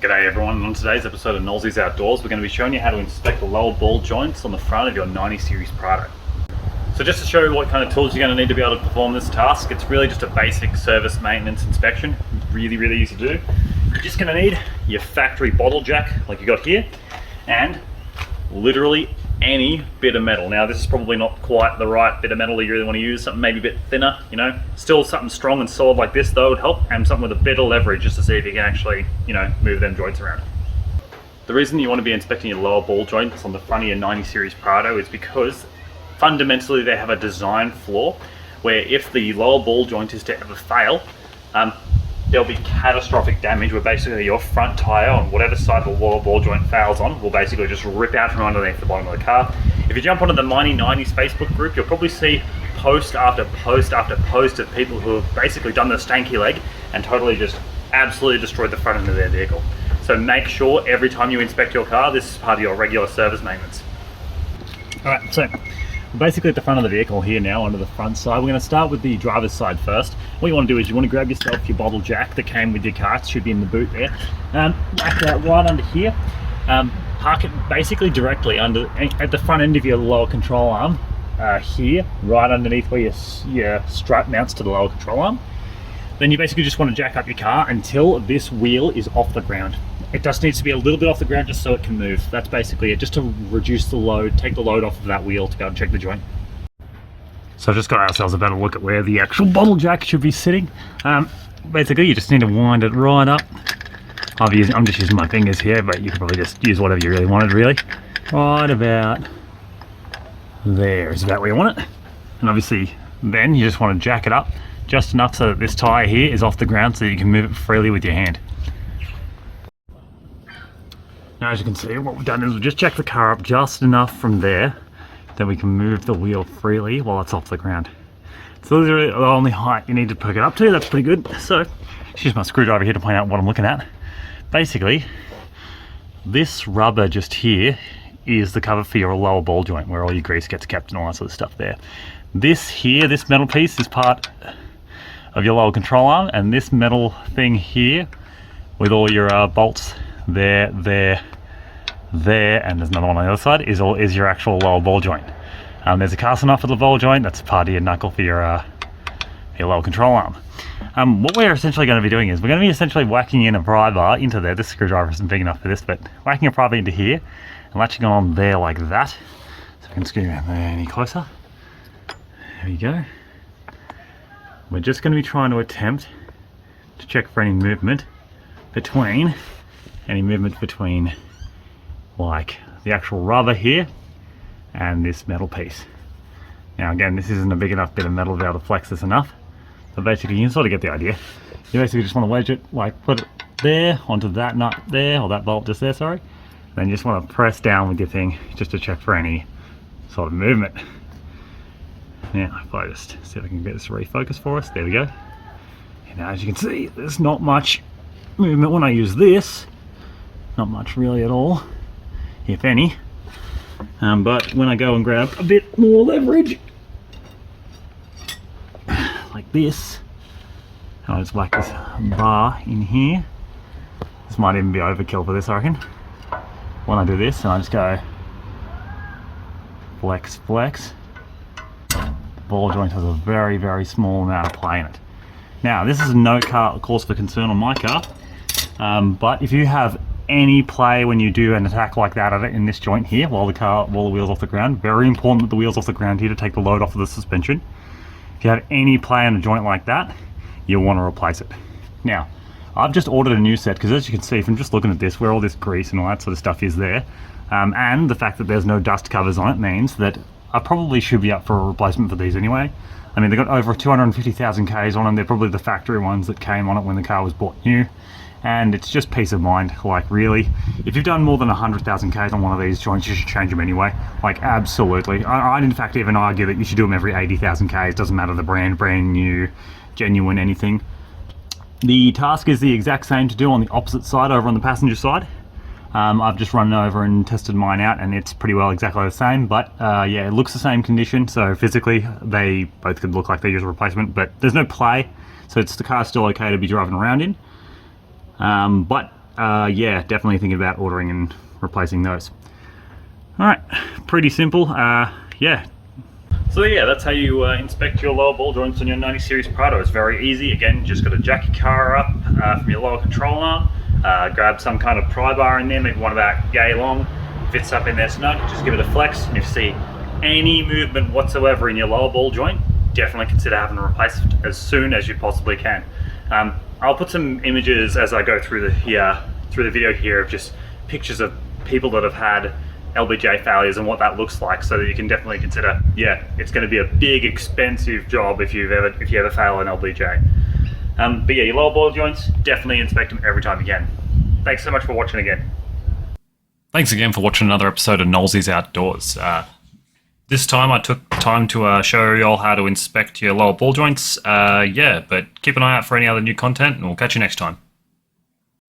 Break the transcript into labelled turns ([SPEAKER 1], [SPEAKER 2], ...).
[SPEAKER 1] G'day everyone, on today's episode of Noelsy's Outdoors we're going to be showing you how to inspect the lower ball joints on the front of your 90 series Prado. So just to show you what kind of tools you're going to need to be able to perform this task, it's really just a basic service maintenance inspection. Really easy to do. You're just going to need your factory bottle jack like you got here, and literally any bit of metal. Now this is probably not quite the right bit of metal that you really want to use, something maybe a bit thinner, you know, still something strong and solid like this though would help, and something with a bit of leverage just to see if you can actually, you know, move them joints around. The reason you want to be inspecting your lower ball joints on the front of your 90 series Prado is because fundamentally they have a design flaw where if the lower ball joint is to ever fail, there'll be catastrophic damage where basically your front tyre on whatever side the lower ball joint fails on will basically just rip out from underneath the bottom of the car. If you jump onto the Mighty 90s Facebook group, you'll probably see post after post after post of people who have basically done the stanky leg and totally just absolutely destroyed the front end of their vehicle. So make sure every time you inspect your car, this is part of your regular service maintenance. Alright, so basically at the front of the vehicle here now, onto the front side, we're going to start with the driver's side first. What you want to do is you want to grab yourself your bottle jack that came with your car. It should be in the boot there. Whack that right under here. Park it basically directly under at the front end of your lower control arm, here, right underneath where your strap mounts to the lower control arm. Then you basically just want to jack up your car until this wheel is off the ground. It just needs to be a little bit off the ground just so it can move. That's basically it, just to reduce the load, take the load off of that wheel to be able to check the joint. So I've just got ourselves a better look at where the actual bottle jack should be sitting. Basically you just need to wind it right up. I'm just using my fingers here, but you can probably just use whatever you really wanted, really. Right about there is about where you want it. And obviously then you just want to jack it up just enough so that this tyre here is off the ground so that you can move it freely with your hand. Now as you can see, what we've done is we've just jacked the car up just enough from there that we can move the wheel freely while it's off the ground. So those are the only height you need to pick it up to. That's pretty good. So just use my screwdriver here to point out what I'm looking at. Basically, this rubber just here is the cover for your lower ball joint where all your grease gets kept and all that sort of stuff there. This here, this metal piece is part of your lower control arm, and this metal thing here with all your bolts there, and there's another one on the other side is your actual lower ball joint. There's a casting off of the ball joint, that's part of your knuckle for your lower control arm. What we're essentially going to be doing is we're going to be essentially whacking in a pry bar into there. This screwdriver isn't big enough for this, but whacking a pry bar into here and latching on there like that. So we can screw it any closer. There we go. We're just going to be trying to attempt to check for any movement between like the actual rubber here and this metal piece. Now again, this isn't a big enough bit of metal to be able to flex this enough, but basically you can sort of get the idea. You basically just want to wedge it, like put it there onto that nut there, or that bolt just there, sorry. Then you just want to press down with your thing just to check for any sort of movement. Now if I just see if I can get this to refocus for us, there we go. And now as you can see, there's not much movement when I use this. Not much really at all, if any. But when I go and grab a bit more leverage, like this, I'll just whack this bar in here. This might even be overkill for this, I reckon. When I do this, and I just go flex, flex, the ball joint has a very small amount of play in it. Now, this is no cause for concern on my car, but if you have any play when you do an attack like that at it in this joint here while the wheel's off the ground, very important that the wheel's off the ground here to take the load off of the suspension. If you have any play in a joint like that, you'll want to replace it. Now I've just ordered a new set because as you can see from just looking at this, where all this grease and all that sort of stuff is there, and the fact that there's no dust covers on it means that I probably should be up for a replacement for these anyway. I mean, they've got over 250,000 Ks on them. They're probably the factory ones that came on it when the car was bought new. And it's just peace of mind. Like really, if you've done more than 100,000 Ks on one of these joints, you should change them anyway. Like absolutely. I'd in fact even argue that you should do them every 80,000 Ks. Doesn't matter the brand new, genuine, anything. The task is the exact same to do on the opposite side, over on the passenger side. I've just run over and tested mine out and it's pretty well exactly the same, but yeah, it looks the same condition, so physically they both could look like they use a replacement, but there's no play, so the car's still okay to be driving around in. But yeah, definitely thinking about ordering and replacing those. Alright, pretty simple. Yeah. So yeah, that's how you inspect your lower ball joints on your 90 series Prado. It's very easy. Again, you just got to jack your car up from your lower control arm, grab some kind of pry bar in there, maybe one about yay long, fits up in there snug, just give it a flex, and if you see any movement whatsoever in your lower ball joint, definitely consider having it replaced as soon as you possibly can. I'll put some images as I go through the video here of just pictures of people that have had LBJ failures and what that looks like, so that you can definitely consider, yeah, it's going to be a big expensive job if you ever fail an LBJ. But yeah, your lower ball joints, definitely inspect them every time you can. Thanks so much for watching again. Thanks again for watching another episode of Noelsy's Outdoors. This time I took time to show you all how to inspect your lower ball joints. Yeah, but keep an eye out for any other new content, and we'll catch you next time.